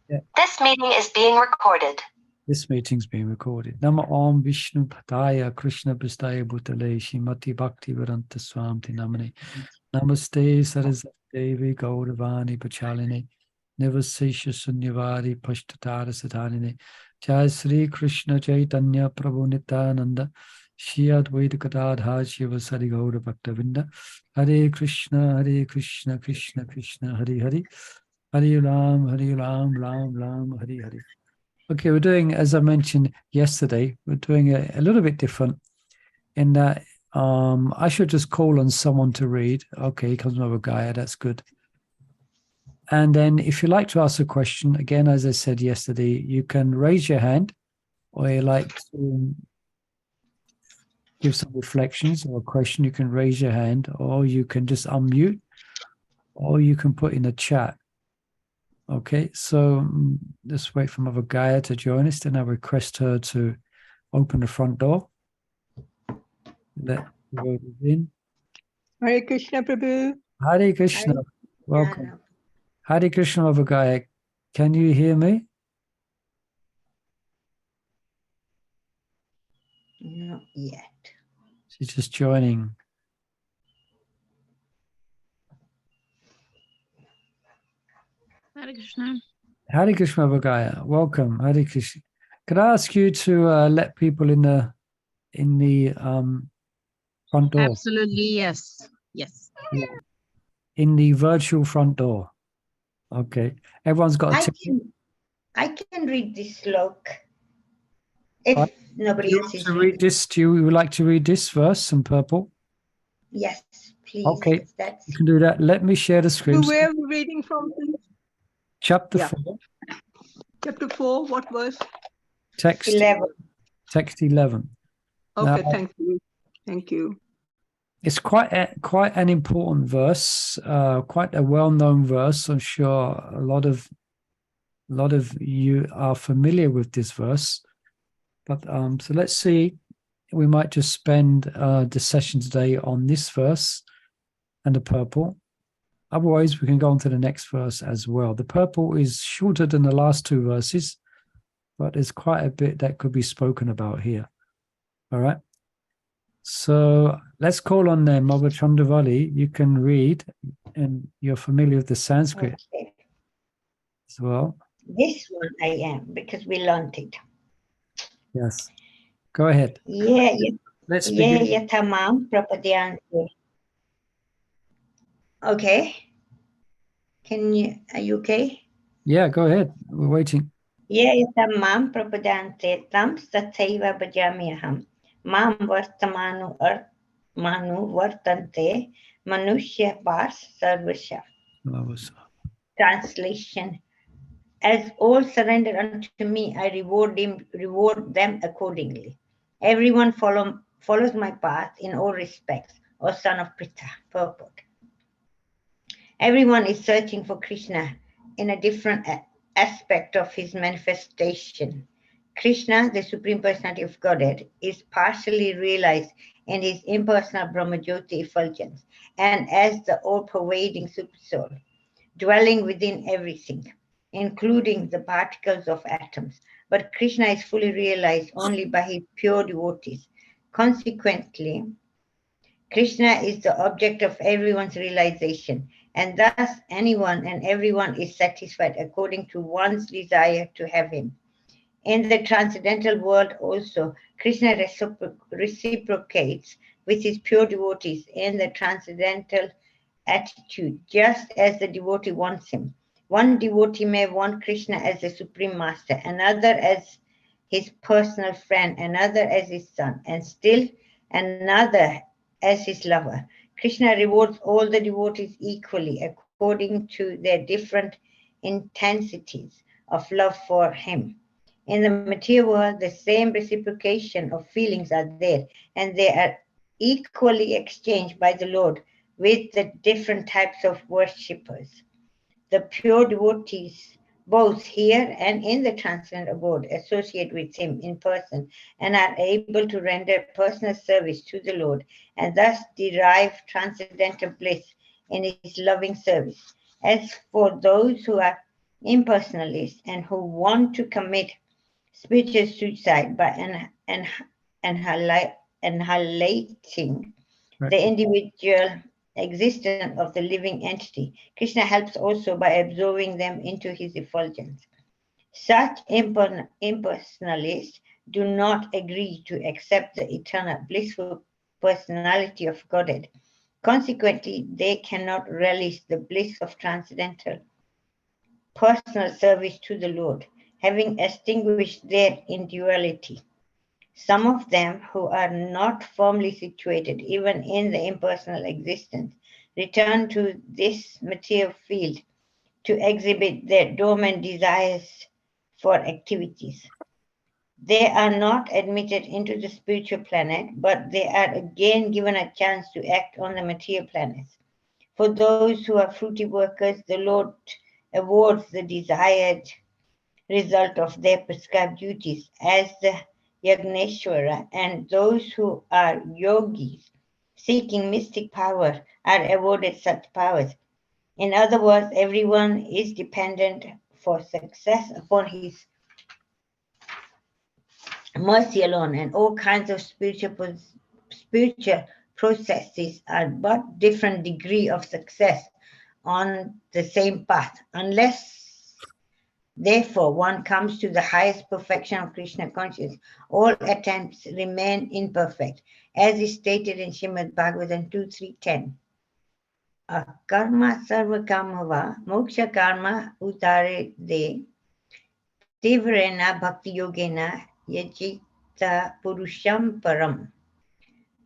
Yeah. This meeting is being recorded. This meeting's being recorded. Nama Om Vishnu Padaya Krishna Prstaya Bhutale Shrimati Bhakti Vedanta Swamti Namane Namaste Saraswati Devi Gauravani Pachaline Nivasesha Sunyavari Pashtatara Satanine Jai Sri Krishna Chaitanya Prabhu Nityananda Shri Advaita Gadadhar Shiva Sari Gaura Bhaktavinda Hare Krishna Krishna Krishna Hare Hare Hare Ram Ram Ram Hare Hare. Okay, we're doing, as I mentioned yesterday, we're doing a little bit different in that I should just call on someone to read. Okay, here comes another guy, that's good. And then if you like to ask a question, again, as I said yesterday, you can raise your hand, or you like to give some reflections or a question, you can raise your hand, or you can just unmute, or you can put in the chat. Okay, so let's wait for Mother Gaia to join us. Then I request her to open the front door. Let the road in. Hare Krishna, Prabhu. Hare Krishna. Hare Welcome. Krishna. Hare Krishna, Mother Gaia. Can you hear me? Not yet. She's just joining. Hare Krishna. Hare Krishna, Mother Gaia. Welcome. Hare Krishna. Could I ask you to let people in the front door? Absolutely, yes. Yes. In the virtual front door. Okay. Everyone's got a ticket. I can read this slok if nobody Do you else want is to reading. read this? Do you would like to read this verse in purple? Yes, please. Okay, That's you can do that. Let me share the screen. So where are we reading from? Please? Chapter Yeah. 4, Chapter 4, what verse? text 11. text 11. Okay, Now, thank you. Thank you. it's quite an important verse, quite a well-known verse. I'm sure a lot of you are familiar with this verse. But so let's see. We might just spend the session today on this verse and the purple. Otherwise, we can go on to the next verse as well. The purple is shorter than the last two verses, but there's quite a bit that could be spoken about here. All right. So let's call on them. Mother Chandravali, you can read, and you're familiar with the Sanskrit Okay. as well. This one I am, because we learned it. Yes. Go ahead. Yeah, Let's begin. yatha prapadyante. Okay. Are you okay? Yeah, go ahead. We're waiting. Yatha prapadyante tams tathaiva bhajamy aham. Vartmanuvartante manusyah sarvasah. Translation: as all surrender unto me, I reward them accordingly. Everyone follows my path in all respects, O son of Prtha. Purport: everyone is searching for Krishna in a different aspect of his manifestation. Krishna, the Supreme Personality of Godhead, is partially realized in his impersonal Brahmajyoti effulgence and as the all-pervading Supersoul, dwelling within everything, including the particles of atoms. But Krishna is fully realized only by his pure devotees. Consequently, Krishna is the object of everyone's realization, and thus anyone and everyone is satisfied according to one's desire to have him. In the transcendental world also, Krishna reciprocates with his pure devotees in the transcendental attitude, just as the devotee wants him. One devotee may want Krishna as the Supreme Master, another as his personal friend, another as his son, and still another as his lover. Krishna rewards all the devotees equally according to their different intensities of love for him. In the material world, the same reciprocation of feelings are there, and they are equally exchanged by the Lord with the different types of worshippers. The pure devotees, both here and in the transcendent abode, associate with him in person and are able to render personal service to the Lord and thus derive transcendental bliss in his loving service. As for those who are impersonalists and who want to commit spiritual suicide by annihilating the individual existence of the living entity. Krishna helps also by absorbing them into his effulgence. Such impersonalists do not agree to accept the eternal blissful personality of Godhead. Consequently, they cannot relish the bliss of transcendental personal service to the Lord, having extinguished their individuality. Some of them who are not firmly situated even in the impersonal existence return to this material field to exhibit their dormant desires for activities. They are not admitted into the spiritual planet, but they are again given a chance to act on the material planets. For those who are fruity workers, the Lord awards the desired result of their prescribed duties as the Yagneshwara, and those who are yogis seeking mystic power are awarded such powers. In other words, everyone is dependent for success upon his mercy alone, and all kinds of spiritual processes are but different degree of success on the same path. Unless, therefore, one comes to the highest perfection of Krishna consciousness, all attempts remain imperfect, as is stated in Srimad Bhagavatam 2.3.10. Karma sarva kamava moksha karma utare de tivrena bhakti yogena yajita purusham param.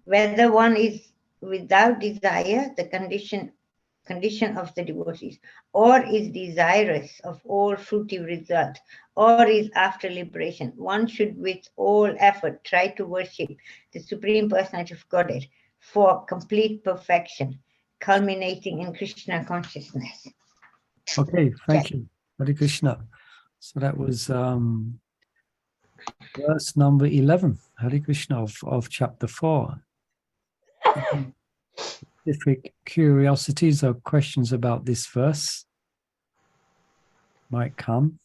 Whether one is without desire, the condition of the devotees, or is desirous of all fruitive result, or is after liberation, one should with all effort try to worship the Supreme Personality of Godhead for complete perfection, culminating in Krishna consciousness. Okay, thank you. Hare Krishna. So that was verse number 11, Hare Krishna, of chapter 4. Specific curiosities or questions about this verse might come.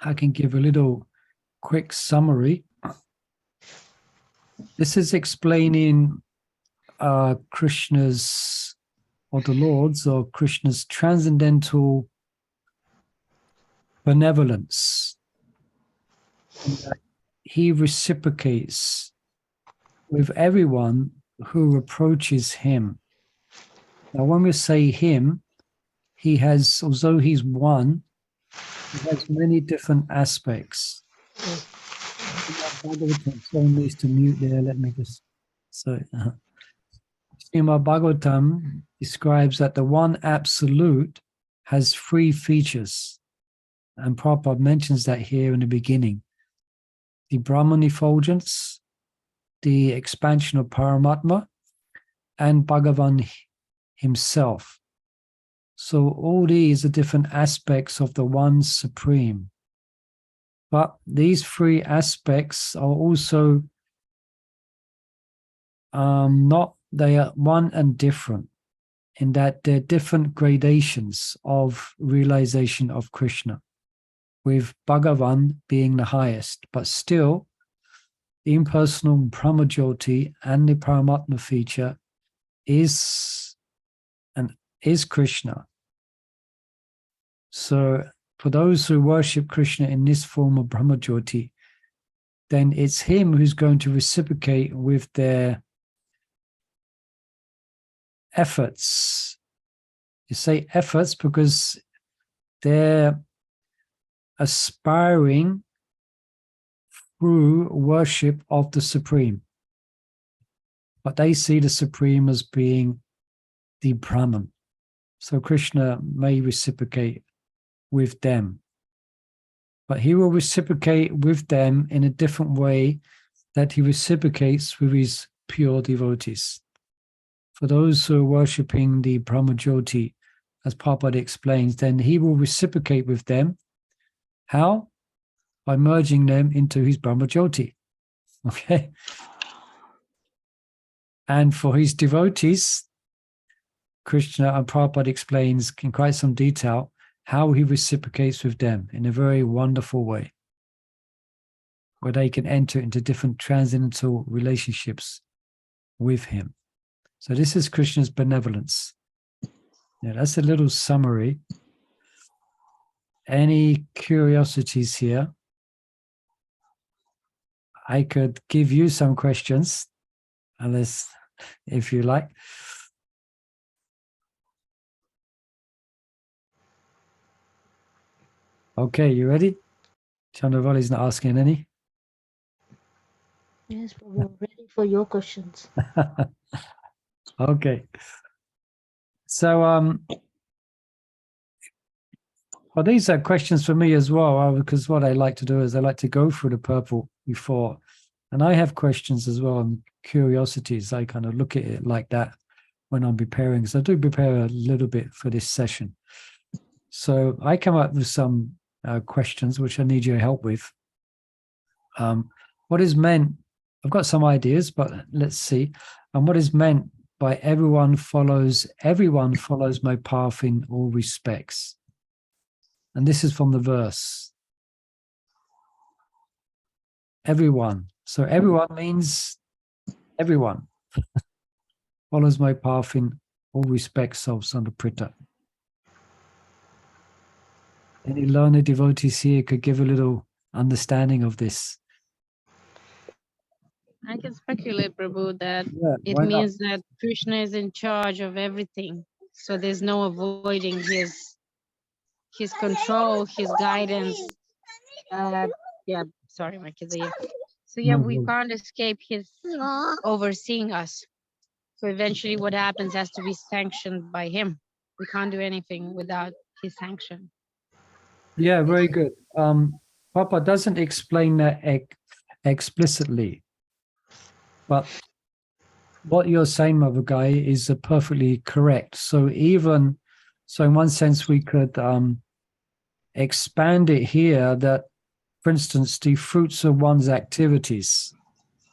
I can give a little quick summary. This is explaining Krishna's, or the Lord's, or Krishna's transcendental benevolence. He reciprocates with everyone who approaches him. Now, when we say him, he has, although he's one, he has many different aspects. Someone needs to mute there. Let me just. So, Srimad Bhagavatam describes that the one absolute has 3 features, and Prabhupada mentions that here in the beginning: the Brahman effulgence, the expansion of Paramatma, and Bhagavan himself. So all these are different aspects of the one supreme. But these 3 aspects are also they are one and different, in that they're different gradations of realization of Krishna, with Bhagavan being the highest. But still, the impersonal Brahmajyoti and the Paramatma feature is Krishna. So for those who worship Krishna in this form of Brahmajyoti, then it's him who's going to reciprocate with their efforts. You say efforts because they're aspiring through worship of the Supreme. But they see the Supreme as being the Brahman. So Krishna may reciprocate with them. But he will reciprocate with them in a different way that he reciprocates with his pure devotees. For those who are worshipping the Brahmajyoti, as Prabhupada explains, then he will reciprocate with them. How? By merging them into his Brahmajyoti. Okay? And for his devotees, Krishna and Prabhupada explains in quite some detail how he reciprocates with them in a very wonderful way, where they can enter into different transcendental relationships with him. So this is Krishna's benevolence. Yeah, that's a little summary. Any curiosities here? I could give you some questions, unless, if you like. Okay, you ready? Chandravali's not asking any. Yes, we're ready for your questions. Okay. So, well, these are questions for me as well, because what I like to do is I like to go through the purport before, and I have questions as well and curiosities. I kind of look at it like that when I'm preparing, because I do prepare a little bit for this session. So I come up with some questions which I need your help with. What is meant? I've got some ideas, but let's see. And what is meant by everyone follows my path in all respects? And this is from the verse. Everyone. So everyone means everyone follows my path in all respects of Santa Prtha. Any learned devotees here could give a little understanding of this. I can speculate, Prabhu, that Yeah, it why not? means that Krishna is in charge of everything. So there's no avoiding his control, his guidance. Yeah, sorry, my kids are here. So yeah, No we problem. can't escape his overseeing us. So eventually what happens has to be sanctioned by him. We can't do anything without his sanction. Yeah, very good. Papa doesn't explain that explicitly, but what you're saying, Mother Guy, is perfectly correct. So in one sense, we could expand it here that, for instance, the fruits of one's activities,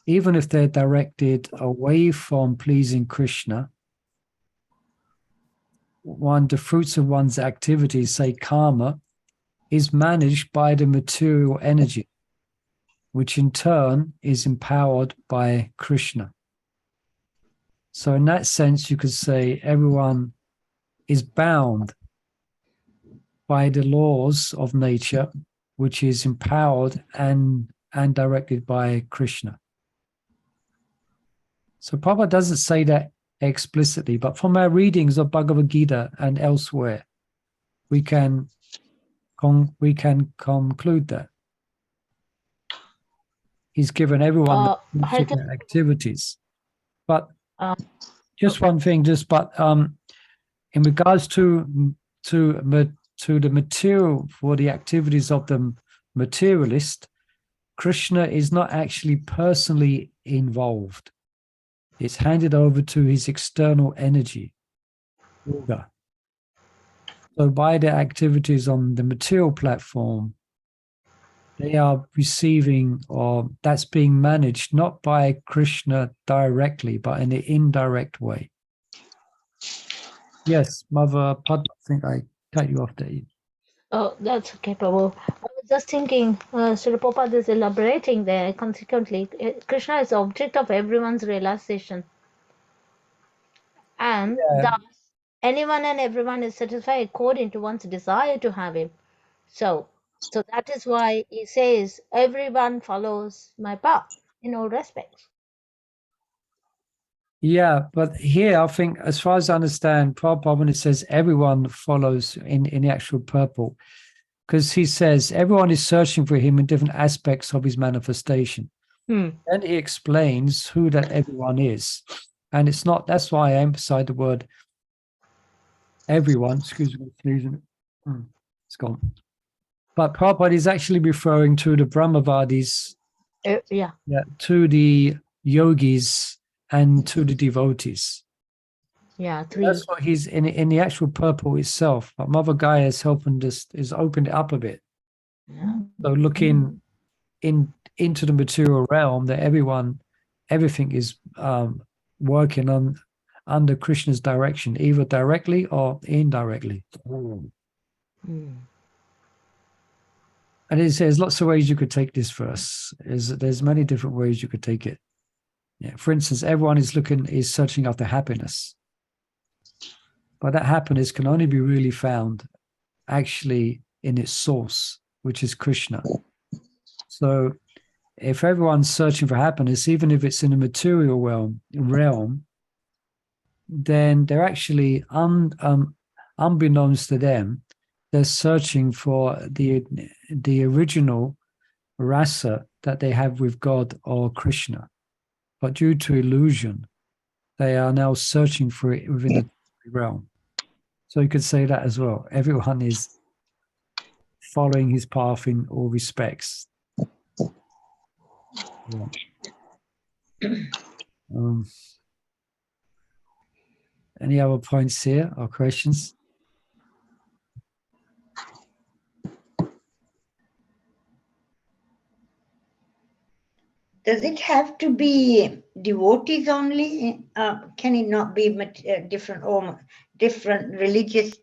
even if they're directed away from pleasing Krishna, the fruits of one's activities, say karma, is managed by the material energy, which in turn is empowered by Krishna. So in that sense, you could say everyone is bound by the laws of nature, which is empowered and directed by Krishna. So Prabhupada doesn't say that explicitly, but from our readings of Bhagavad Gita and elsewhere, we can conclude that he's given everyone different activities. But just one thing, in regards to the material, for the activities of the materialist, Krishna is not actually personally involved. It's handed over to his external energy, yoga. So by the activities on the material platform, they are receiving, or that's being managed not by Krishna directly, but in an indirect way. Yes, Mother Partha, I think I cut you off there. Oh, that's okay, Prabhu. I was just thinking, Srila Prabhupada is elaborating there. Consequently, Krishna is the object of everyone's realization. And thus, anyone and everyone is satisfied according to one's desire to have him. So that is why he says, everyone follows my path in all respects. Yeah, but here I think, as far as I understand, Prabhupada, when it says everyone follows in the actual purport, because he says everyone is searching for him in different aspects of his manifestation. And he explains who that everyone is. And it's not, that's why I emphasize the word everyone. Excuse me, sneezing. It's gone. But Prabhupada is actually referring to the Brahmavadis, to the yogis, and to the devotees. Yeah, three. That's what he's in the actual purport itself. But Mother Gaia has opened it up a bit. Yeah. So looking into the material realm, that everything is working under Krishna's direction, either directly or indirectly. Mm. And there's lots of ways you could take this verse. There's many different ways you could take it. Yeah. For instance, everyone is searching after happiness. But that happiness can only be really found actually in its source, which is Krishna. So if everyone's searching for happiness, even if it's in a material realm, then they're actually unbeknownst to them, they're searching for the original rasa that they have with God or Krishna. But due to illusion, they are now searching for it within the realm. So you could say that as well. Everyone is following his path in all respects. Yeah. Any other points here or questions? Does it have to be devotees only? Can it not be different religious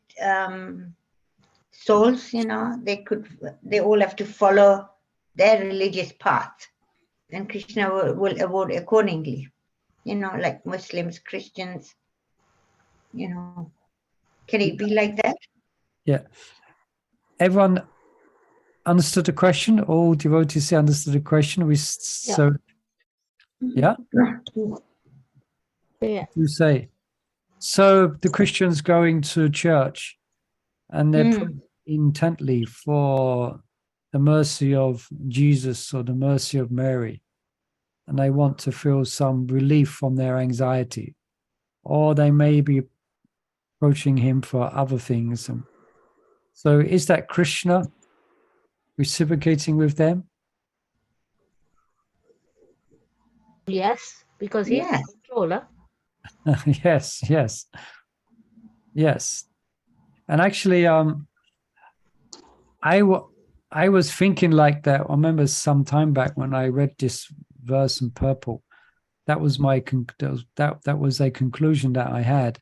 souls? They all have to follow their religious path, and Krishna will award accordingly. Like Muslims, Christians. Can it be like that? Yeah. Everyone understood the question? All devotees understood the question? Yeah. You say. So the Christians going to church and they're praying intently for the mercy of Jesus or the mercy of Mary, and they want to feel some relief from their anxiety, or they may be approaching him for other things. And so is that Krishna reciprocating with them? Yes, because he's the controller. Yes. And actually, I was thinking like that. I remember some time back when I read this verse in Purport. That was that was a conclusion that I had,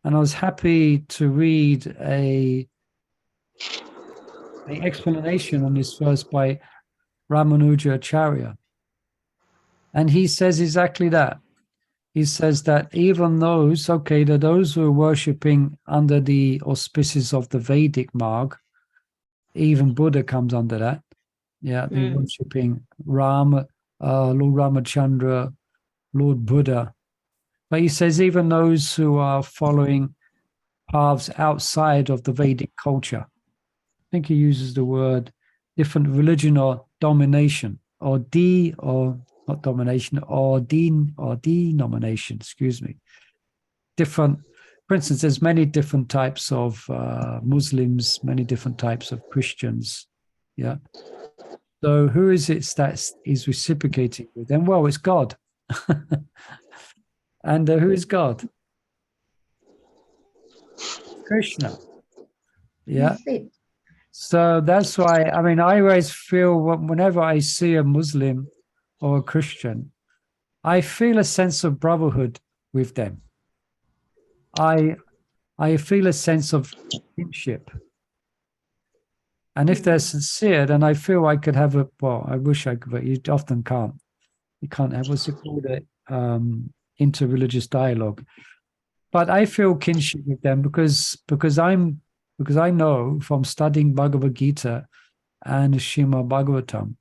and I was happy to read an explanation on this verse by Acharya, and he says exactly that. He says that even those who are worshipping under the auspices of the Vedic marg, even Buddha comes under that. Yeah, they're worshipping Ram, Lord Ramachandra, Lord Buddha. But he says even those who are following paths outside of the Vedic culture, I think he uses the word different religion or domination, or not domination, or denomination, excuse me. Different, for instance, there's many different types of Muslims, many different types of Christians. Yeah. So who is it that is reciprocating with them? Well, it's God. And who is God? Krishna. Yeah. So that's why, I mean, I always feel whenever I see a Muslim or a Christian, I feel a sense of brotherhood with them. I feel a sense of kinship. And if they're sincere, then I feel I could have I wish I could, but you often can't. You can't have, what's it called, interreligious dialogue. But I feel kinship with them because I know from studying Bhagavad Gita and Srimad Bhagavatam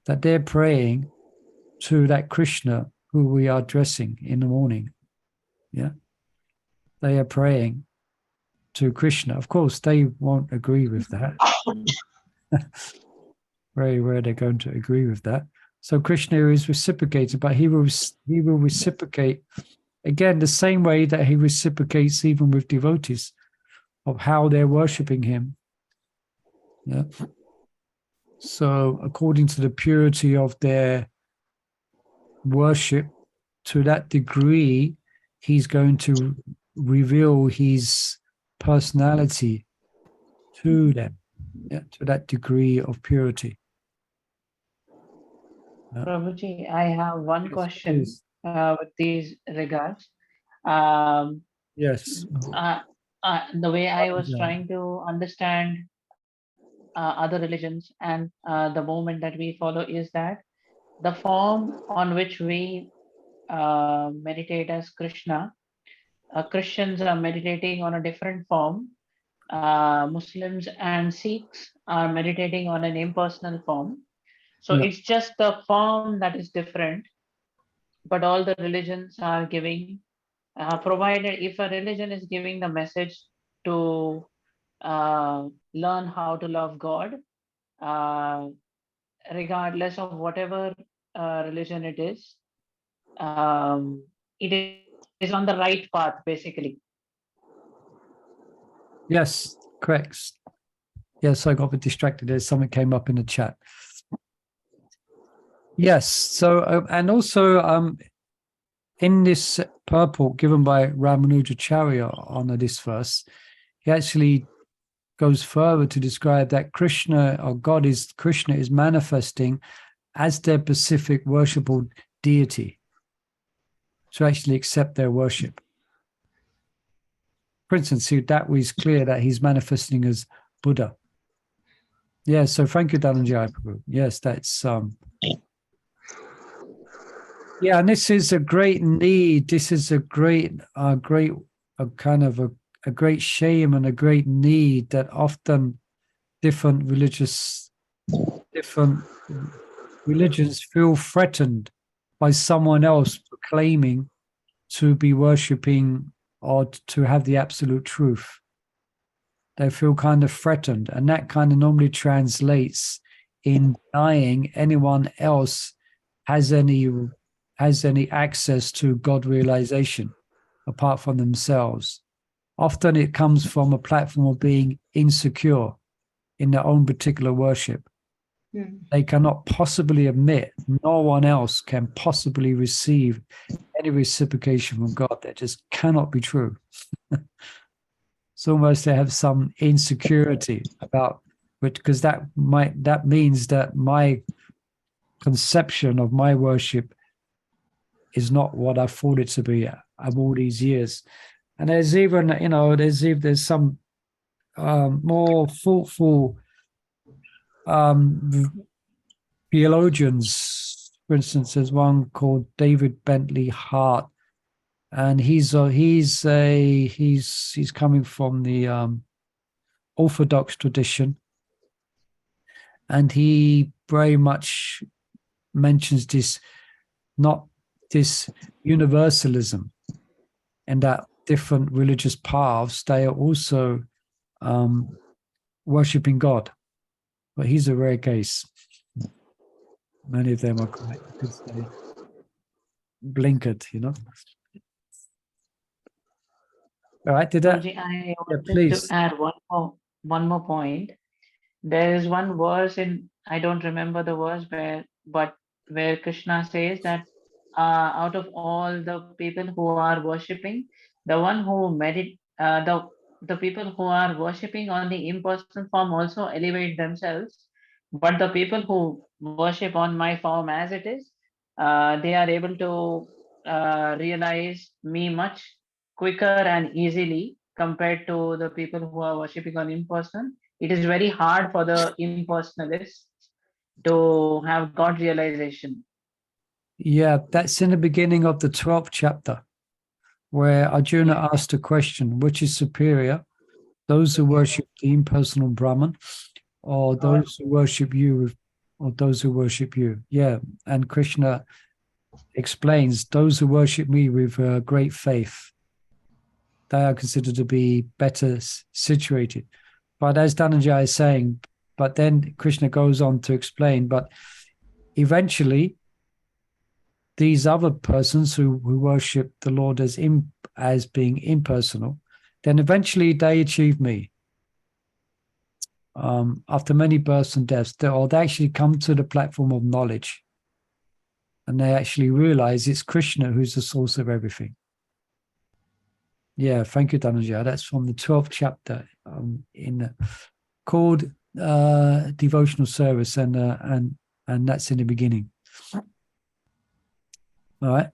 that they're praying to that Krishna who we are addressing in the morning. Yeah. They are praying to Krishna. Of course, they won't agree with that. Very rare they're going to agree with that. So Krishna is reciprocated, but he will reciprocate again the same way that he reciprocates even with devotees of how they're worshipping him. Yeah. So according to the purity of their worship, to that degree, he's going to reveal his personality to them, to that degree of purity. Prabhuji, I have one question with these regards. Yes. The way I was trying to understand other religions and the movement that we follow is that the form on which we meditate as Krishna, Christians are meditating on a different form. Muslims and Sikhs are meditating on an impersonal form. So Yeah. it's just the form that is different, but all the religions are giving, provided if a religion is giving the message to learn how to love God, uh, regardless of whatever religion it is, it is on the right path, basically. Yes, correct. Yes, I got a bit distracted there. Something came up in the chat. Yes. So, and also in this purport given by Ramanujacharya on this verse, he actually goes further to describe that Krishna or God is Krishna is manifesting as their specific worshipable deity to actually accept their worship. For instance, that was clear that he's manifesting as Buddha. Yeah, so thank you, Dhananjay Prabhu. Yes, that's yeah, and this is a great need. This is a great kind of a great shame and a great need that often different religions feel threatened by someone else proclaiming to be worshipping or to have the absolute truth. They feel kind of threatened, and that kind of normally translates in denying anyone else has any access to God realization apart from themselves. Often it comes from a platform of being insecure in their own particular worship. They cannot possibly admit, no one else can possibly receive any reciprocation from God. That just cannot be true. It's almost they have some insecurity about which, because that means that my conception of my worship is not what I thought it to be of all these years. And there's even, there's some more thoughtful theologians. For instance, there's one called David Bentley Hart, and he's coming from the Orthodox tradition, and he very much mentions this, not this universalism, and that different religious paths, they are also worshipping God. But he's a rare case. Many of them are quite blinkered, All right, did that? I Yeah, wanted please. to add one more point. There is one verse in, I don't remember the verse where Krishna says that out of all the people who are worshipping, the one who the people who are worshipping on the impersonal form also elevate themselves, but the people who worship on my form as it is, they are able to realize me much quicker and easily compared to the people who are worshipping on impersonal. It is very hard for the impersonalists to have God realization. Yeah, that's in the beginning of the 12th chapter, where Arjuna asked a question, which is superior, those who worship the impersonal Brahman, or those who worship you, or those who worship you. Yeah, and Krishna explains, those who worship me with great faith, they are considered to be better situated. But as Dhananjay is saying, but then Krishna goes on to explain, but eventually these other persons who worship the Lord as being impersonal, then eventually they achieve me. After many births and deaths, they actually come to the platform of knowledge, and they actually realize it's Krishna who's the source of everything. Yeah, thank you, Dhananjay. That's from the 12th chapter called Devotional Service, and that's in the beginning. All right.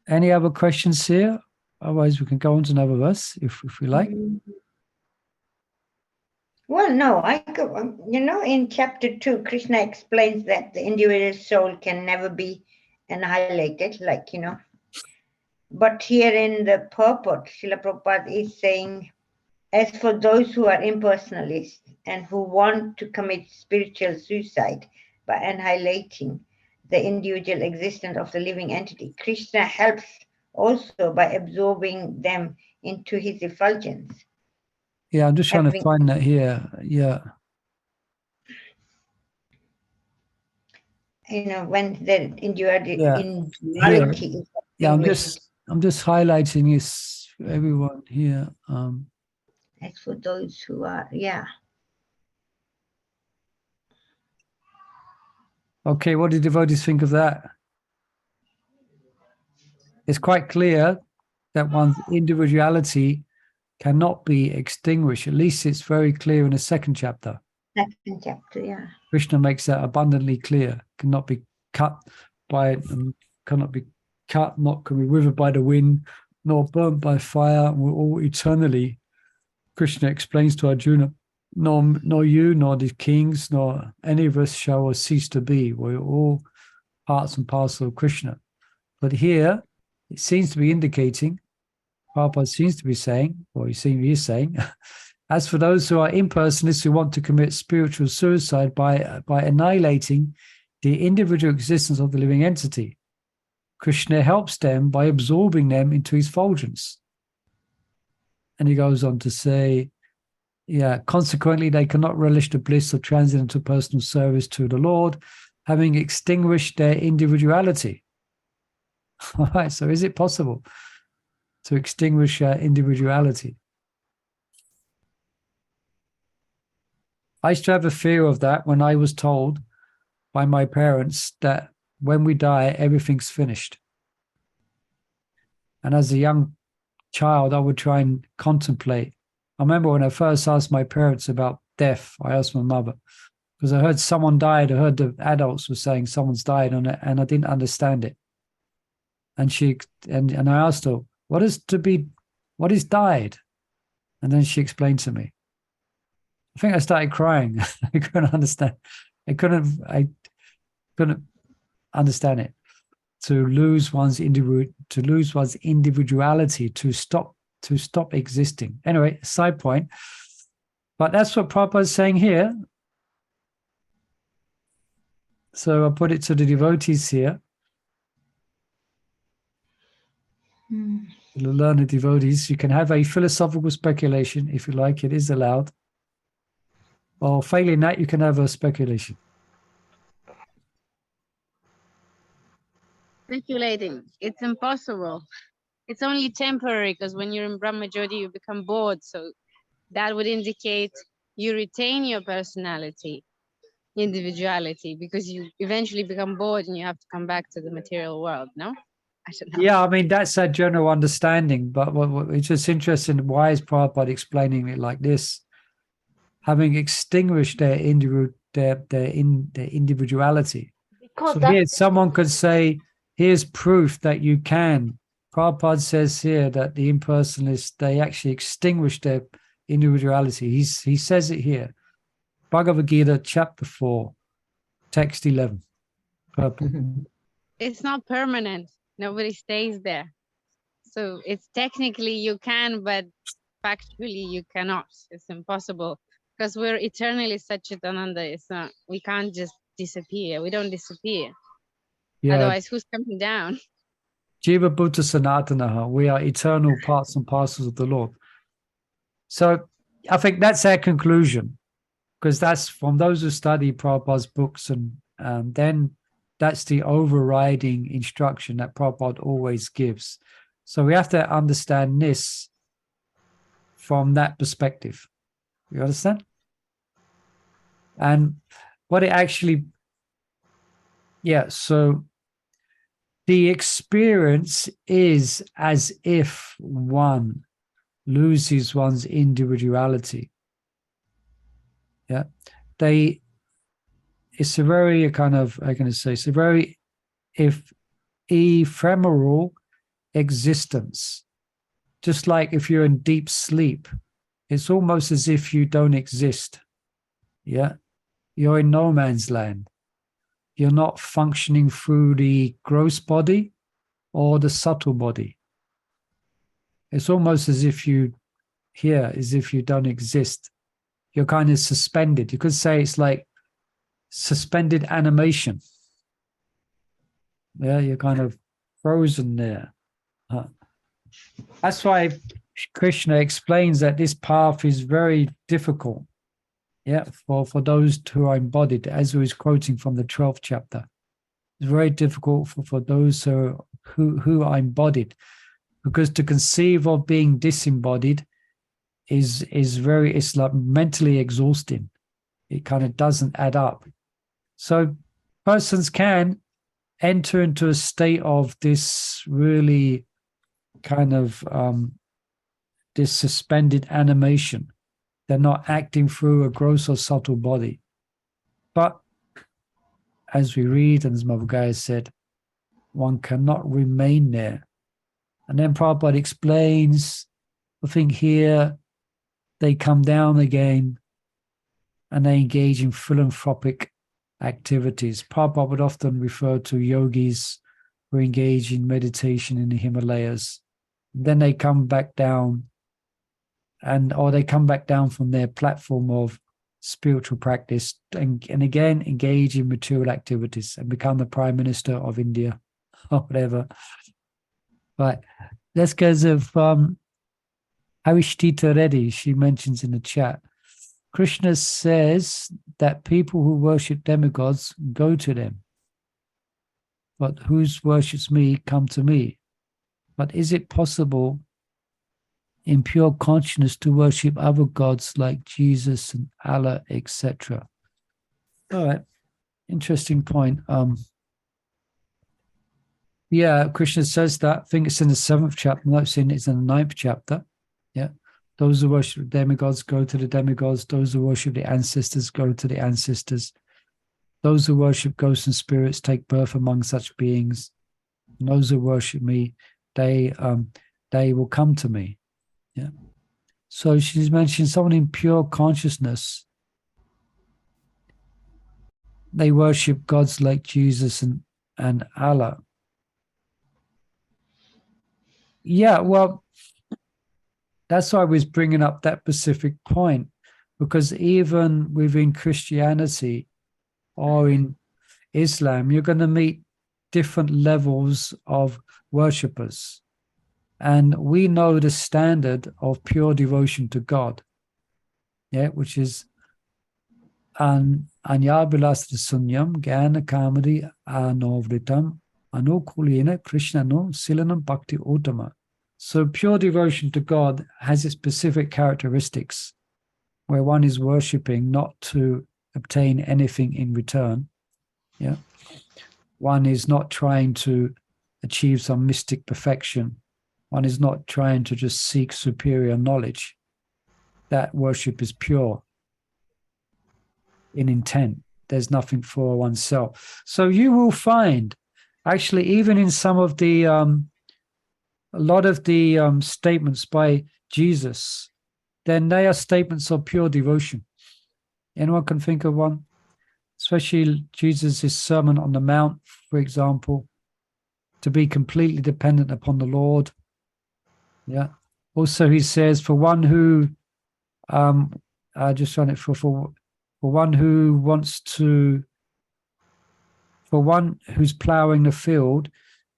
Any other questions here? Otherwise, we can go on to another verse if we like. Well, no, in chapter 2, Krishna explains that the individual soul can never be annihilated, But here in the purport, Srila Prabhupada is saying, as for those who are impersonalists and who want to commit spiritual suicide by annihilating the individual existence of the living entity, Krishna helps also by absorbing them into his effulgence. Yeah, I'm just trying to find that here. Yeah. When the individuality is yeah, I'm extinguished. just highlighting this for everyone here. As for those who are, Okay, what do devotees think of that? It's quite clear that one's individuality cannot be extinguished. At least it's very clear in the second chapter. Second chapter, yeah. Krishna makes that abundantly clear. Cannot be cut by, cannot be cut, not can be withered by the wind, nor burnt by fire. We're all eternally. Krishna explains to Arjuna, nor you, nor the kings, nor any of us shall cease to be. We're all parts and parcel of Krishna. But here, it seems to be indicating, Prabhupada seems to be saying, or he is saying, as for those who are impersonalists who want to commit spiritual suicide by annihilating the individual existence of the living entity, Krishna helps them by absorbing them into his effulgence. And he goes on to say, consequently, they cannot relish the bliss of transcendental personal service to the Lord, having extinguished their individuality. All right, so is it possible to extinguish individuality? I used to have a fear of that when I was told by my parents that when we die, everything's finished. And as a young child, I would try and contemplate. I remember when I first asked my parents about death, I asked my mother, because I heard someone died. I heard the adults were saying someone's died, and I didn't understand it. And I asked her, what is died? And then she explained to me. I think I started crying. I couldn't understand. I couldn't understand it. To lose one's individuality, to stop existing. Anyway, side point. But that's what Prabhupada is saying here. So I put it to the devotees here. The learned devotees, you can have a philosophical speculation if you like, it is allowed. Or failing that, you can have a speculation. Speculating, it's impossible. It's only temporary, because when you're in Brahmajyoti, you become bored. So that would indicate you retain your personality, individuality, because you eventually become bored and you have to come back to the material world, no? I don't know. Yeah, I mean, that's a general understanding, but it's just interesting. Why is Prabhupada explaining it like this? Having extinguished their individuality. Because so here, someone could say, here's proof that you can. Prabhupada says here that the impersonalists, they actually extinguish their individuality. He says it here. Bhagavad Gita, chapter 4, text 11. Purport. It's not permanent. Nobody stays there. So it's technically you can, but factually you cannot. It's impossible, because we're eternally Satchitananda. It's not, we can't just disappear. We don't disappear. Otherwise, who's coming down? Jiva Bhuta Sanatanaha. We are eternal parts and parcels of the Lord. So I think that's our conclusion, because that's from those who study Prabhupada's books, and then that's the overriding instruction that Prabhupada always gives. So we have to understand this from that perspective. You understand? And what it actually, so the experience is as if one loses one's individuality. Yeah. It's a very kind of, it's a very ephemeral existence. just like if you're in deep sleep, it's almost as if you don't exist. Yeah. You're in no man's land. You're not functioning through the gross body or the subtle body. It's almost as if you don't exist. You're kind of suspended. You could say it's like suspended animation. Yeah, you're kind of frozen there. That's why Krishna explains that this path is very difficult. Yeah, for those who are embodied, as he was quoting from the 12th chapter. It's very difficult for those who are embodied, because to conceive of being disembodied is it's like mentally exhausting. It kind of doesn't add up. So persons can enter into a state of this really kind of this suspended animation. They're not acting through a gross or subtle body. But as we read, and as Mother Gaia said, one cannot remain there. And then Prabhupada explains, I think here, they come down again and they engage in philanthropic activities. Prabhupada would often refer to yogis who engage in meditation in the Himalayas. Then they come back down, or they come back down from their platform of spiritual practice and again engage in material activities and become the Prime Minister of India or whatever. Right. Let's go to Harishtita Reddy. She mentions in the chat, Krishna says that people who worship demigods go to them, but whose worships me come to me. But is it possible in pure consciousness to worship other gods like Jesus and Allah, etc.? All right, interesting point. Yeah, Krishna says that. I think it's in the 7th chapter. No, it's in the 9th chapter. Yeah, those who worship demigods go to the demigods. Those who worship the ancestors go to the ancestors. Those who worship ghosts and spirits take birth among such beings. And those who worship me, they will come to me. Yeah. So she's mentioned someone in pure consciousness. They worship gods like Jesus and Allah. Yeah, well, that's why I was bringing up that specific point, because even within Christianity or in Islam, you're going to meet different levels of worshippers. And we know the standard of pure devotion to God, yeah, which is anyabilastra sunyam jnana kamadi anovritam anukulena krishnano silanam bhakti uttama. So pure devotion to God has its specific characteristics, where one is worshipping not to obtain anything in return. Yeah, one is not trying to achieve some mystic perfection. One is not trying to just seek superior knowledge. That worship is pure in intent. There's nothing for oneself. So you will find, actually, even in some of the, a lot of the statements by Jesus, then they are statements of pure devotion. Anyone can think of one? Especially Jesus' Sermon on the Mount, for example, to be completely dependent upon the Lord. Yeah. Also, he says, for one who, just run it for one who wants to, for one who's plowing the field,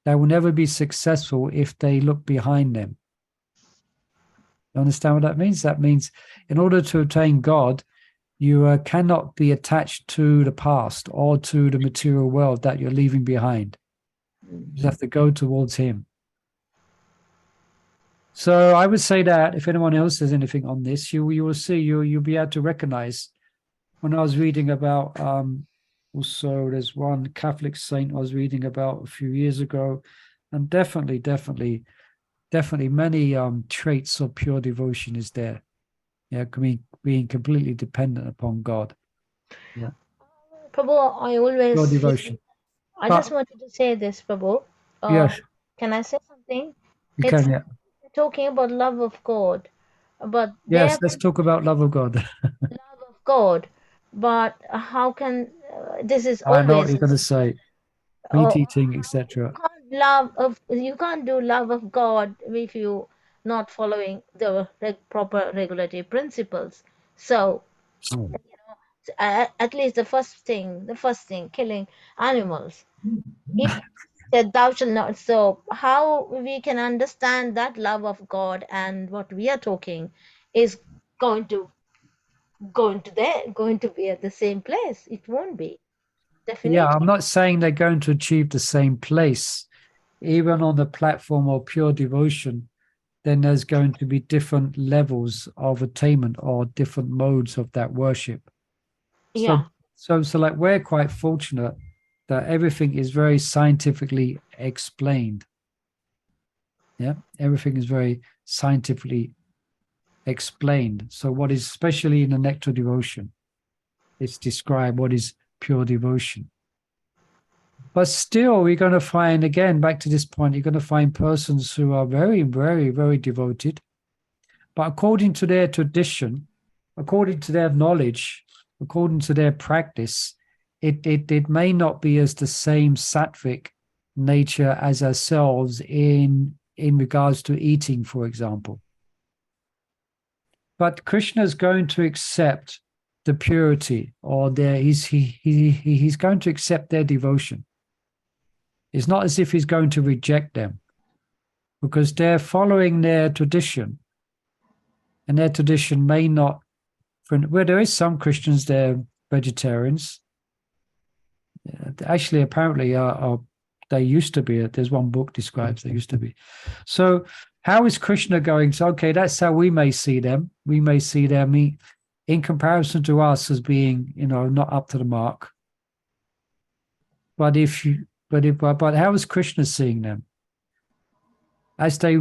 they will never be successful if they look behind them. You understand what that means? That means in order to attain God, you cannot be attached to the past or to the material world that you're leaving behind. You have to go towards him. So I would say that if anyone else has anything on this, you will see, you'll be able to recognize. When I was reading about, also there's one Catholic saint I was reading about a few years ago, and definitely many traits of pure devotion is there. Yeah, being completely dependent upon God. Yeah, Prabhu, I always pure feel, devotion. I just wanted to say this, Prabhu. Yes, Can I say something? you It's can. Yeah. talking about love of God, but Yes, their let's talk about love of God. love of God. But how can this is I know what always you're going to say. Meat eating, etc. you can't do love of God if you not following the proper regulatory principles. So Oh. at least the first thing, killing animals. If said thou shalt not, so how we can understand that love of God and what we are talking is going to be at the same place? It won't be, Yeah, definitely. I'm not saying they're going to achieve the same place. Even on the platform of pure devotion, then there's going to be different levels of attainment or different modes of that worship. Yeah, So like we're quite fortunate that everything is very scientifically explained. Yeah, everything is very scientifically explained. So what is, especially in the nectar devotion, it's described what is pure devotion. But still, we're going to find, again, back to this point, you're going to find persons who are very, very, very devoted. But according to their tradition, according to their knowledge, according to their practice, it may not be as the same sattvic nature as ourselves in regards to eating, for example. But Krishna is going to accept the purity, or he's going to accept their devotion. It's not as if he's going to reject them, because they're following their tradition, and their tradition may not. Where there is some Christians, they're vegetarians. Actually, apparently, they used to be. There's one book describes they used to be. So, how is Krishna going to? Okay, that's how we may see them. We may see them in comparison to us as being, not up to the mark. But but how is Krishna seeing them? As they,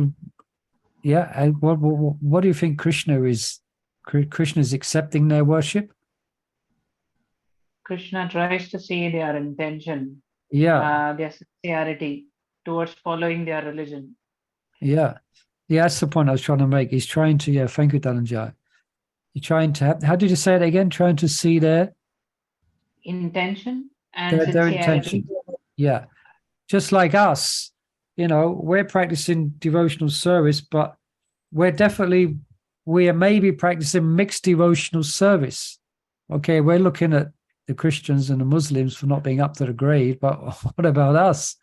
yeah. And what do you think Krishna is? Krishna is accepting their worship. Krishna tries to see their intention, Yeah, their sincerity towards following their religion. yeah. That's the point I was trying to make. He's trying to, thank you, Dhananjay. You're trying to have, how did you say it again? Trying to see their Intention and their sincerity. intention. Yeah. Just like us, we're practicing devotional service, but we are maybe practicing mixed devotional service. Okay, we're looking at the Christians and the Muslims for not being up to the grade, but what about us?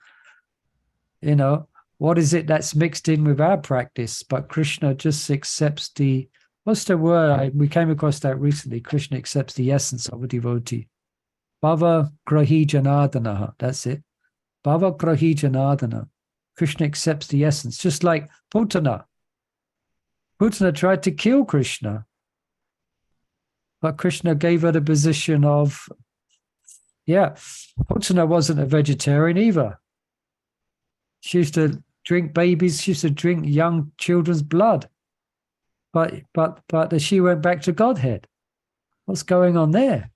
What is it that's mixed in with our practice? But Krishna just accepts what's the word? We came across that recently. Krishna accepts the essence of a devotee. Bhava grahi janardana. That's it. Bhava grahi janardana. Krishna accepts the essence. Just like Putana. Putana tried to kill Krishna. But Krishna gave her the position of, Putana wasn't a vegetarian either. She used to drink babies. She used to drink young children's blood. But she went back to Godhead. What's going on there?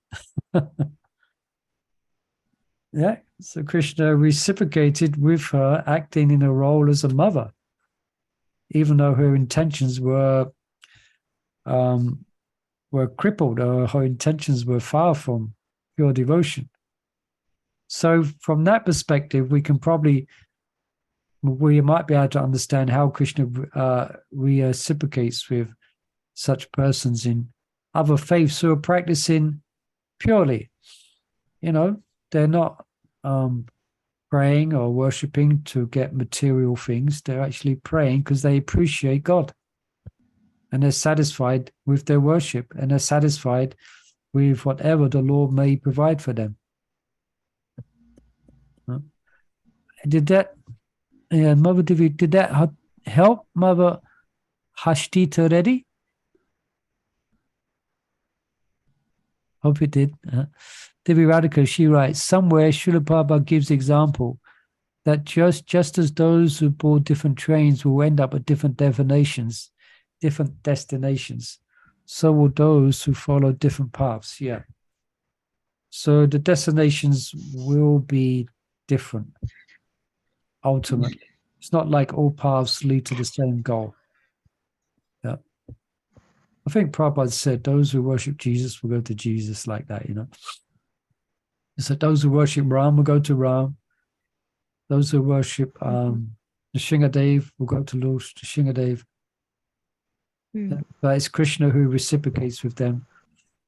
Yeah. So Krishna reciprocated with her, acting in a role as a mother, even though her intentions were crippled, or her intentions were far from pure devotion. So from that perspective, we might be able to understand how Krishna reciprocates with such persons in other faiths who are practicing purely. They're not praying or worshipping to get material things. They're actually praying because they appreciate God. And they're satisfied with their worship, and they're satisfied with whatever the Lord may provide for them. Did that, Mother Devi, did that help Mother Hashtita Reddy? Hope it did. Devi Radhika, she writes, somewhere Srila Prabhupada gives example that just as those who board different trains will end up at different destinations, so will those who follow different paths. Yeah. So the destinations will be different, ultimately. It's not like all paths lead to the same goal. I think Prabhupada said those who worship Jesus will go to Jesus, like that, you know. He said those who worship Ram will go to Ram. Those who worship Nrsingadev will go to Lord Nrsingadev. But it's Krishna who reciprocates with them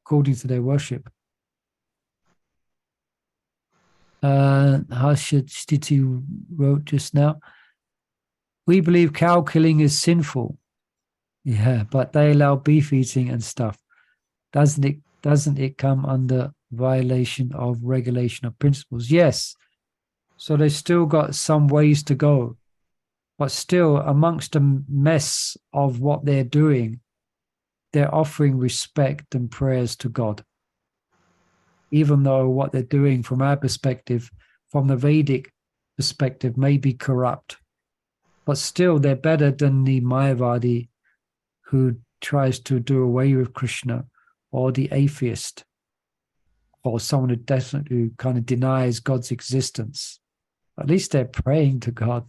according to their worship. Harsha Stiti wrote just now, we believe cow killing is sinful. Yeah, but they allow beef eating and stuff. Doesn't it come under violation of regulation of principles? Yes. So they still got some ways to go. But still, amongst the mess of what they're doing, they're offering respect and prayers to God. Even though what they're doing from our perspective, from the Vedic perspective, may be corrupt. But still, they're better than the Mayavadi who tries to do away with Krishna, or the atheist, or someone who definitely kind of denies God's existence. At least they're praying to God.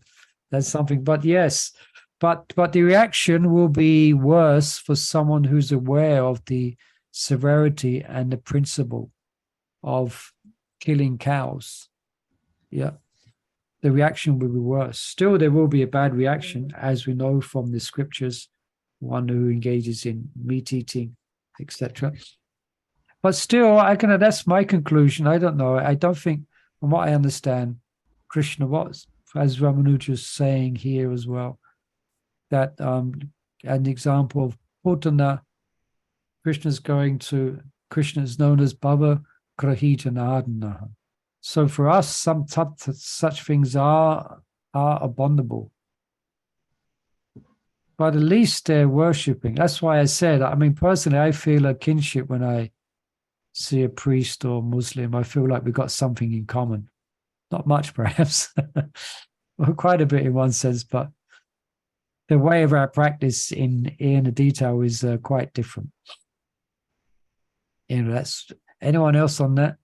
That's something. But yes, but the reaction will be worse for someone who's aware of the severity and the principle of killing cows. Yeah. The reaction will be worse. Still, there will be a bad reaction, as we know from the scriptures, one who engages in meat eating, etc. But still, that's my conclusion. I don't know. I don't think, from what I understand, Krishna was, as Ramanuja's saying here as well, that an example of Putana, Krishna is known as Bhava Grahita Nadana. So for us, some such things are abominable. But at least they're worshipping. That's why I said, I mean, personally, I feel a kinship when I see a priest or Muslim. I feel like we've got something in common. Not much, perhaps. Well, quite a bit in one sense, but the way of our practice in the detail is quite different. You know, that's anyone else on that?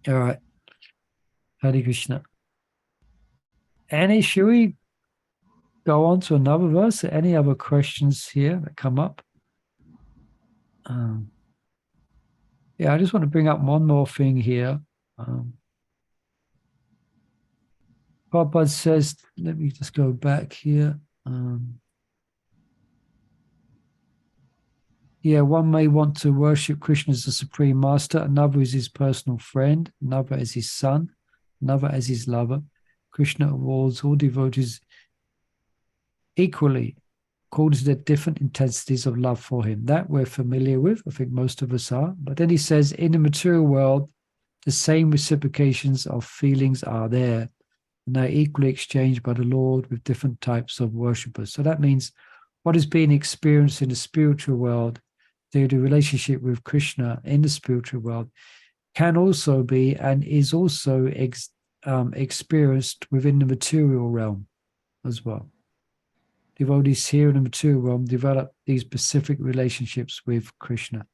All right. Hare Krishna. Annie, should we go on to another verse? Any other questions here that come up? Yeah, I just want to bring up one more thing here. Prabhupada says, let me just go back here. Yeah, one may want to worship Krishna as the Supreme Master, another as his personal friend, another as his son, another as his lover. Krishna awards all devotees equally according to their different intensities of love for him. That we're familiar with, I think most of us are. But then he says, in the material world, the same reciprocations of feelings are there, and they're equally exchanged by the Lord with different types of worshippers. So that means what is being experienced in the spiritual world through the relationship with Krishna in the spiritual world can also be and is also experienced within the material realm as well. Devotees here in the material realm develop these specific relationships with Krishna.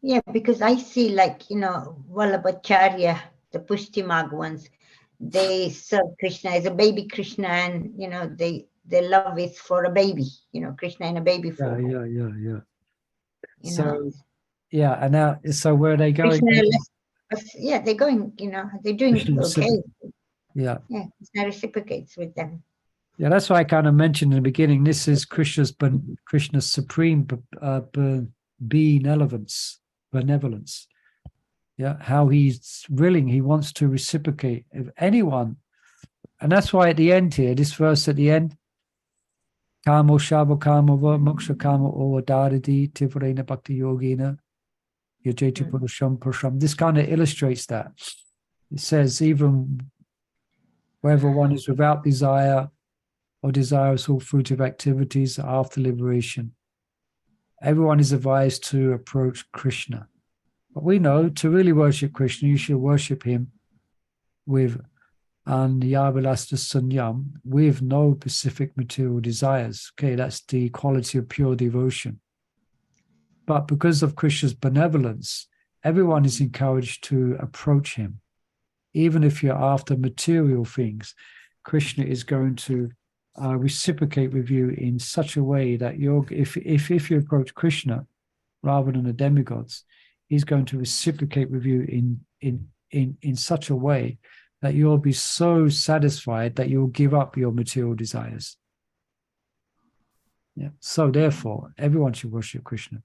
Yeah, because I see, like, Vallabhacharya, the Pushtimag ones, they serve Krishna as a baby Krishna, and, their love is for a baby, Krishna in a baby form. Yeah. So, yeah, and now, so where are they going? Yeah, they're going, they're doing okay. Yeah. Yeah, Krishna reciprocates with them. Yeah, that's why I kind of mentioned in the beginning, this is Krishna's supreme benevolence. Yeah, how he's willing, he wants to reciprocate if anyone. And that's why at the end here, this verse at the end, Kamo Shabo Kamo Moksha Kamo Ovadaradi Tivrena Bhakti Yogina Yajeti Purusham Purusham. This kind of illustrates that. It says, even whether one is without desire or desirous all fruitive activities after liberation, everyone is advised to approach Krishna. But we know to really worship Krishna, you should worship him with anyabalasta sunyam, with no specific material desires. Okay, that's the quality of pure devotion. But because of Krishna's benevolence, everyone is encouraged to approach him, even if you're after material things. Krishna is going to reciprocate with you in such a way that if you approach Krishna rather than the demigods, he's going to reciprocate with you in such a way that you'll be so satisfied that you'll give up your material desires. Yeah. So therefore, everyone should worship Krishna.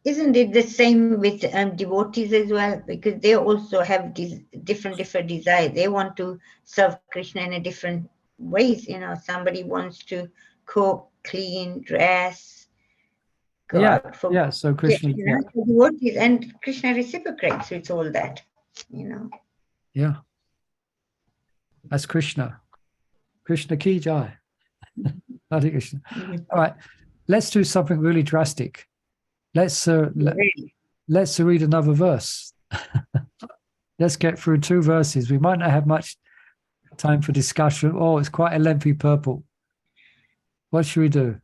Isn't it the same with devotees as well? Because they also have these different desires. They want to serve Krishna in a different ways. You know, somebody wants to cook, clean, dress, go out for So Krishna, you know, devotees, and Krishna reciprocates with all that. You know. Yeah. That's Krishna. Krishna ki jai. Hare Krishna. All right. Let's do something really drastic. Let's read another verse. Let's get through 2 verses. We might not have much time for discussion. Oh, it's quite a lengthy purport. What should we do?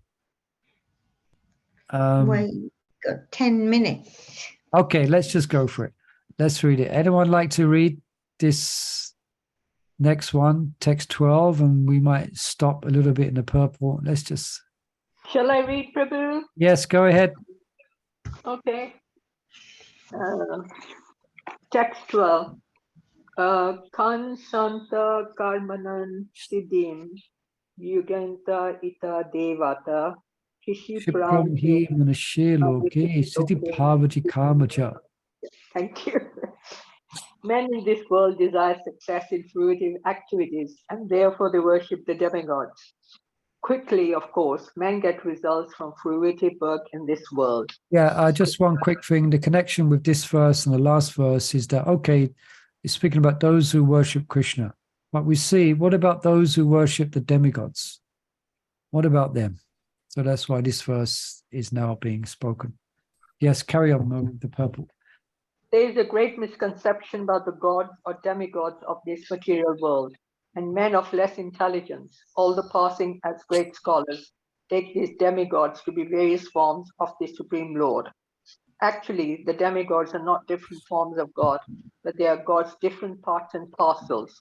We got 10 minutes. Okay, let's just go for it. Let's read it. Anyone like to read this next one, text 12, and we might stop a little bit in the purport. Let's just... Shall I read, Prabhu? Yes, go ahead. Okay. Text 12. Kan santa karmanan siddhim yuganta ita devata Shipramhi manashe loke siddhi bhavati kamacha. Thank you. Men in this world desire success in fruitive activities, and therefore they worship the demigods. Quickly, of course, men get results from fruitive work in this world. Yeah, just one quick thing. The connection with this verse and the last verse is that, okay, it's speaking about those who worship Krishna. But we see, what about those who worship the demigods? What about them? So that's why this verse is now being spoken. Yes, carry on with the purport. There is a great misconception about the gods or demigods of this material world, and men of less intelligence, although passing as great scholars, take these demigods to be various forms of the Supreme Lord. Actually, the demigods are not different forms of God, but they are God's different parts and parcels.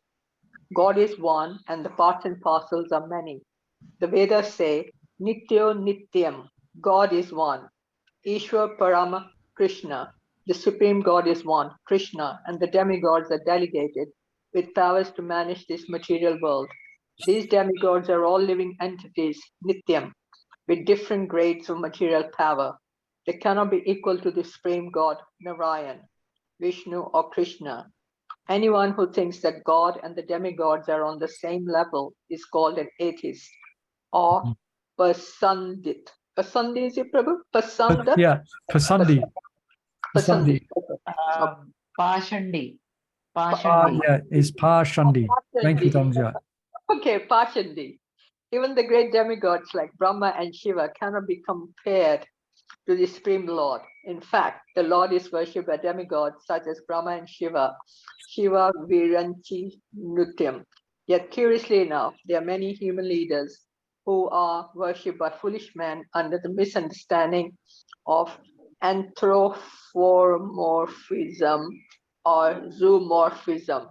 God is one, and the parts and parcels are many. The Vedas say, Nityo Nityam, God is one. Ishwar Parama Krishna, the Supreme God is one, Krishna, and the demigods are delegated with powers to manage this material world. These demigods are all living entities, Nityam, with different grades of material power. They cannot be equal to the Supreme God, Narayan, Vishnu, or Krishna. Anyone who thinks that God and the demigods are on the same level is called an atheist or Pasandit. Pasandi is it, Prabhu? Pasanda? Yeah, Pasandi. Pasandi. Pashandi. Yeah, it's Pashandi. Thank you, Dhamja. Okay, Pashandi. Even the great demigods like Brahma and Shiva cannot be compared to the Supreme Lord. In fact, the Lord is worshipped by demigods such as Brahma and Shiva, Shiva Viranchi Nutyam. Yet curiously enough, there are many human leaders who are worshipped by foolish men under the misunderstanding of anthropomorphism or zoomorphism.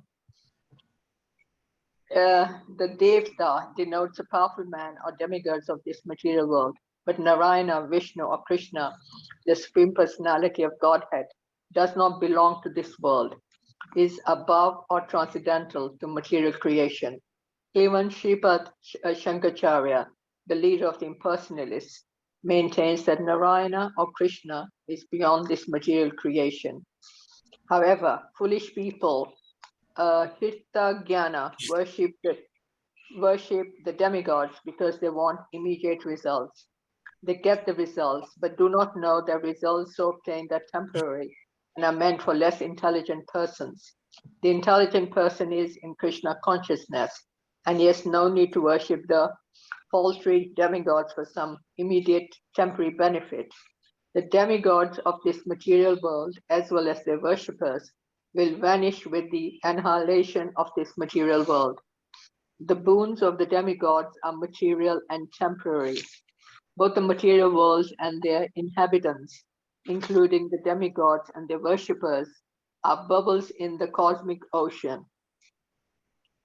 The Devta denotes a powerful man or demigods of this material world, but Narayana, Vishnu, or Krishna, the Supreme Personality of Godhead, does not belong to this world, is above or transcendental to material creation. Even Sripad Shankaracharya, the leader of the impersonalists, maintains that Narayana or Krishna is beyond this material creation. However, foolish people, Hirta Jnana, worship the demigods because they want immediate results. They get the results, but do not know that results so obtained are temporary and are meant for less intelligent persons. The intelligent person is in Krishna consciousness, and he has no need to worship the paltry demigods for some immediate temporary benefit. The demigods of this material world, as well as their worshippers, will vanish with the annihilation of this material world. The boons of the demigods are material and temporary. Both the material world and their inhabitants, including the demigods and their worshippers, are bubbles in the cosmic ocean.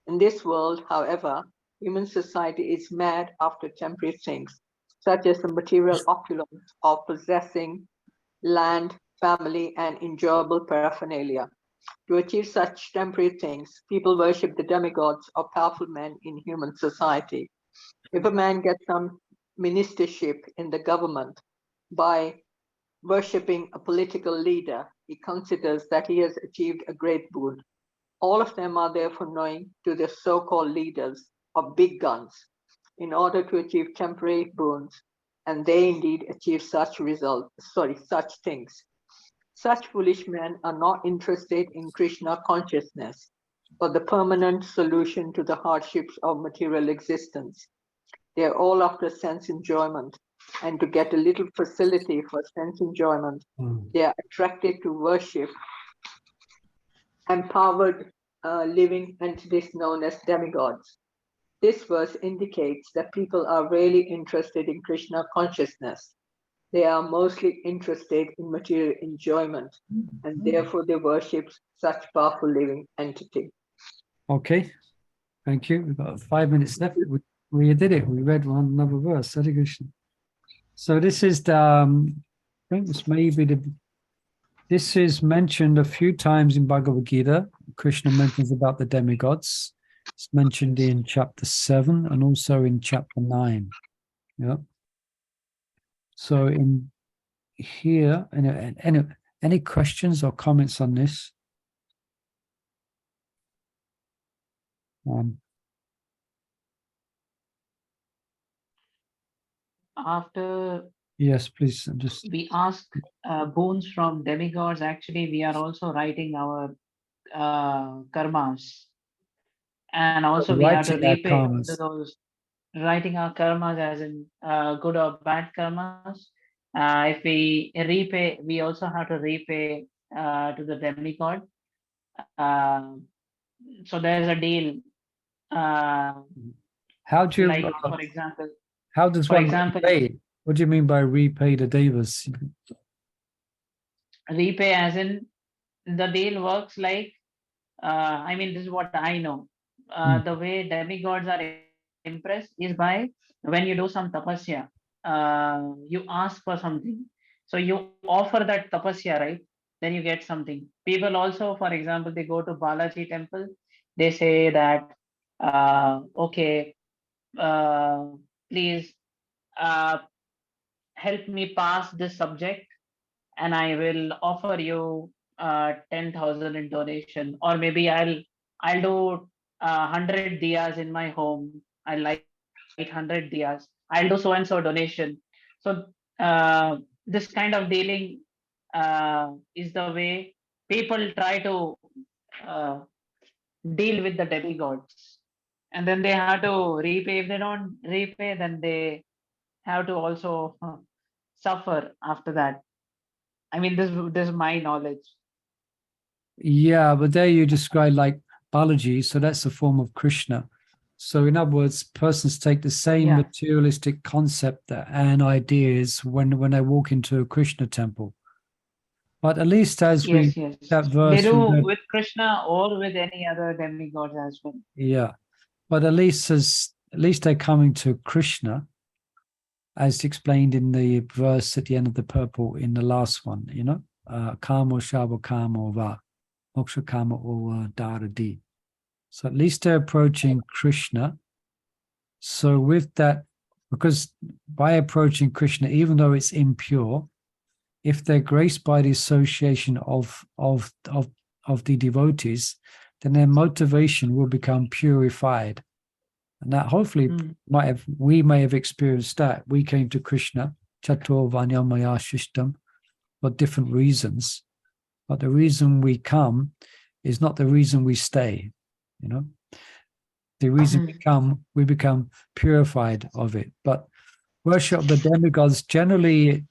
In this world, however, human society is mad after temporary things, such as the material opulence of possessing land, family, and enjoyable paraphernalia. To achieve such temporary things, people worship the demigods or powerful men in human society. If a man gets some ministership in the government by worshipping a political leader, he considers that he has achieved a great boon. All of them are therefore knowing to the so-called leaders of big guns in order to achieve temporary boons, and they indeed achieve such things. Such foolish men are not interested in Krishna consciousness or the permanent solution to the hardships of material existence. They are all after sense enjoyment, and to get a little facility for sense enjoyment, they are attracted to worship empowered living entities known as demigods. This verse indicates that people are really interested in Krishna consciousness. They are mostly interested in material enjoyment, and therefore they worship such powerful living entity. Okay, thank you. We've got 5 minutes left. We did it. We read another verse. Hare Krishna. So this is the, I think this may be this is mentioned a few times in Bhagavad Gita. Krishna mentions about the demigods. It's mentioned in chapter 7 and also in chapter 9. Yeah. So in here, any questions or comments on this? After Yes, please. we ask boons from demigods, actually we are also writing our karmas, and also we have to repay those, writing our karmas as in good or bad karmas. If we repay, we also have to repay to the demigod. So there's a deal. How do you, like, for example, how does one repay? What do you mean by repay the devas? Repay as in the deal works like, I mean, this is what I know. The way demigods are impressed is by when you do some tapasya, you ask for something. So you offer that tapasya, right? Then you get something. People also, for example, they go to Balaji temple. They say that, okay, please help me pass this subject, and I will offer you 10,000 in donation, or maybe I'll do 100 diyas in my home. I light 100 diyas. I'll do so and so donation. So this kind of dealing is the way people try to deal with the demigods, and then they have to repay. If they don't repay, then they have to also suffer after that. I mean, this is my knowledge. Yeah, but there you describe like Balaji, so that's a form of Krishna. So in other words, persons take the same materialistic concept and ideas when they walk into a Krishna temple. But at least as that verse, they do with Krishna or with any other demigods as well. Yeah, but at least they're coming to Krishna, as explained in the verse at the end of the purport in the last one. You know, kamo shava kamo va, moksha kama ova daradi. So at least they're approaching Krishna. So with that, because by approaching Krishna, even though it's impure, if they're graced by the association of the devotees, then their motivation will become purified. And that hopefully we may have experienced that. We came to Krishna, Chatur Vanyamaya Shishtam, for different reasons. But the reason we come is not the reason we stay, you know. The reason we become purified of it. But worship of the demigods, generally,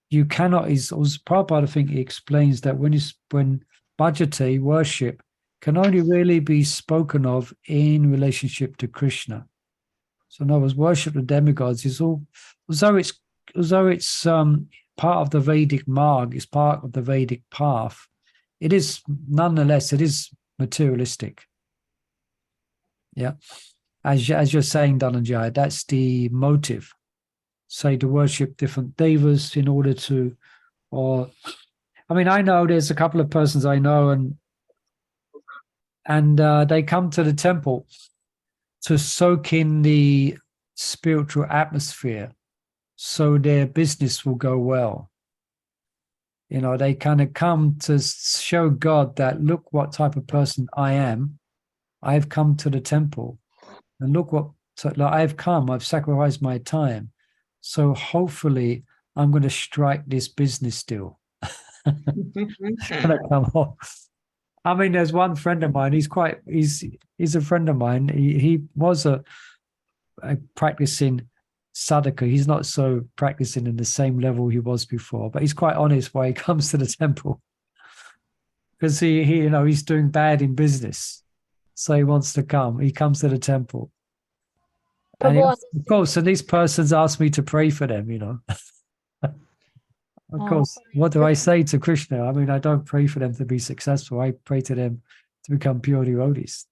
you cannot, as Prabhupada, I think he explains that when bhajate, worship, can only really be spoken of in relationship to Krishna. So in other words, worship of the demigods is all, although it's part of the Vedic marg, it's part of the Vedic path, it is nonetheless, it is materialistic. Yeah. As you're saying, Dhananjaya, that's the motive. Say to worship different devas in order to, or I mean, I know there's a couple of persons I know, and they come to the temple to soak in the spiritual atmosphere, so their business will go well. You know, they kind of come to show God that, look what type of person I am. I've come to the temple, and look what I've come. I've sacrificed my time, so hopefully I'm going to strike this business deal. It's going to come off. I mean, there's one friend of mine. He's a friend of mine. He was a practicing sadhaka. He's not so practicing in the same level he was before, but he's quite honest why he comes to the temple, because he you know, he's doing bad in business, so he wants to come. He comes to the temple, and Prabhu, of course, and these persons ask me to pray for them. You know, of course, what do I say to Krishna? I mean, I don't pray for them to be successful. I pray to them to become pure devotees.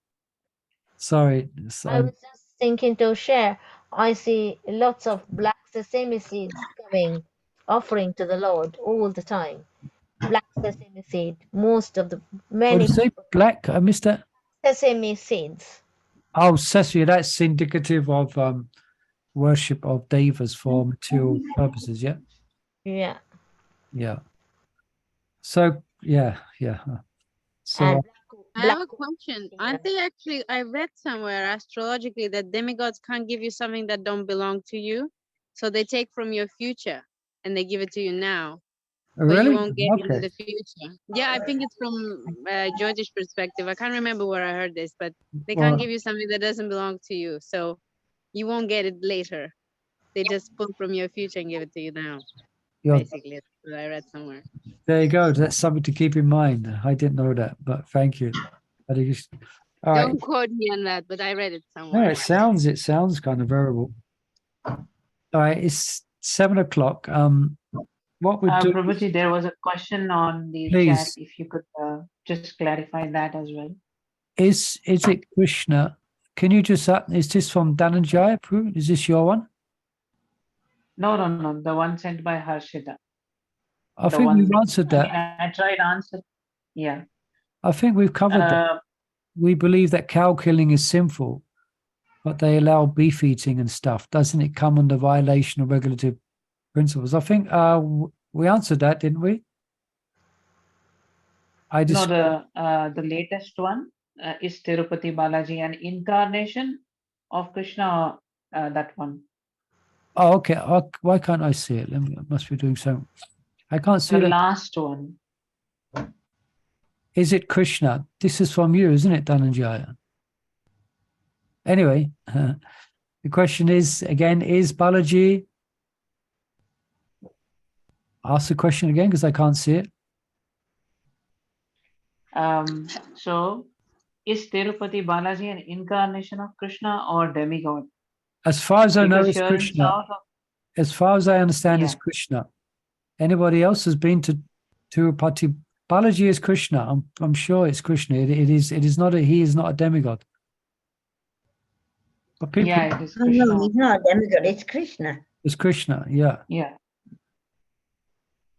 Sorry. I was just thinking to share. I see lots of black sesame seeds coming, offering to the Lord all the time. Black sesame seed, most of the What many did you say? Black? I missed that. sesame seeds. Oh, sesame. That's indicative of worship of devas for material purposes. Yeah. Yeah. Yeah. So yeah. So And I have a question. Aren't they actually, I read somewhere astrologically that demigods can't give you something that don't belong to you. So they take from your future and they give it to you now. But really, you won't get it in okay. the future. Yeah, I think it's from George's perspective. I can't remember where I heard this, but they can't Well, give you something that doesn't belong to you. So you won't get it later. They just pull from your future and give it to you now. Basically, that's what I read somewhere. there you go. That's something to keep in mind. I didn't know that, but thank you. All right. Don't quote me on that, but I read it No, somewhere. it sounds kind of variable. All right, it's 7 o'clock. What would do? Prabhuji, there was a question on the chat. Please. If you could just clarify that as well. Is it Krishna? Can you just is this from Dhananjaya? Is this your one? No. The one sent by Harshita. I The think one, we've answered that. I tried answer. Yeah. I think we've covered that. We believe that cow killing is sinful, but they allow beef eating and stuff. Doesn't it come under violation of regulative principles? I think we answered that, didn't we? No, the latest one is Tirupati Balaji, an incarnation of Krishna. That one. Oh, okay. Why can't I see it? I must be doing something. I can't see The that. last one. Is it Krishna? This is from you, isn't it, Dhananjaya? Anyway, the question is, again, is Balaji? Ask the question again because I can't see it. So, is Tirupati Balaji an incarnation of Krishna or demigod? As far as I know, Because it's here in Krishna. South of, As far as I understand, Yeah. it's Krishna. Anybody else has been to Tirupati? Balaji is Krishna. I'm sure it's Krishna. It is not he is not a demigod. But people, yeah, it is Oh, Krishna. no, he's not a demigod, it's Krishna. it's Krishna, yeah. Yeah.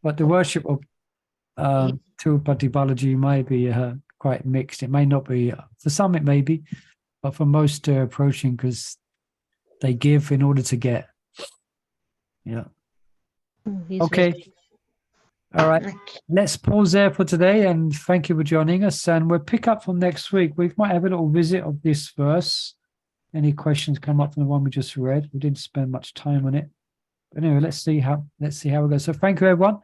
But the worship of Tirupati Balaji might be quite mixed. It may not be. For some, it may be, but for most, they're approaching because they give in order to get. Yeah. Okay. All right. Let's pause there for today, and thank you for joining us. And we'll pick up from next week. We might have a little visit of this verse. Any questions come up from the one we just read? We didn't spend much time on it. But anyway, let's see how it goes. So thank you, everyone.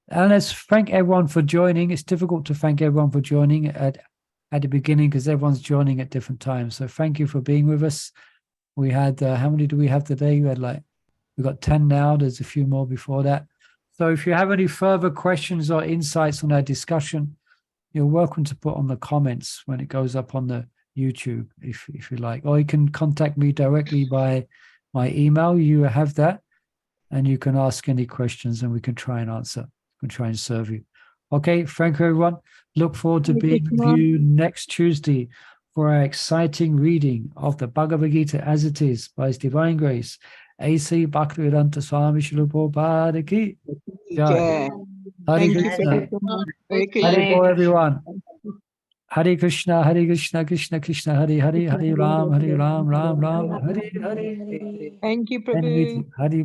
And let's thank everyone for joining. It's difficult to thank everyone for joining at the beginning because everyone's joining at different times. So thank you for being with us. We had, how many do we have today? We've got 10 now. There's a few more before that. So if you have any further questions or insights on our discussion, you're welcome to put on the comments when it goes up on the YouTube, if you like. Or you can contact me directly by my email. You have that. And you can ask any questions and we can try and answer. We can try and serve you. Okay, thank you, everyone. Look forward to being with you next Tuesday for our exciting reading of the Bhagavad Gita as it is by His Divine Grace. A.C. Bhaktivedanta Swami Srila Prabhupada ki jai. Hare Thank you. Krishna. Hare Hare Hare Bo, Krishna. everyone. Hare Krishna, Krishna Krishna, Hare Hare, Hare Ram, Ram Ram, Hare Hare. Thank you, And with Prabhu. Hare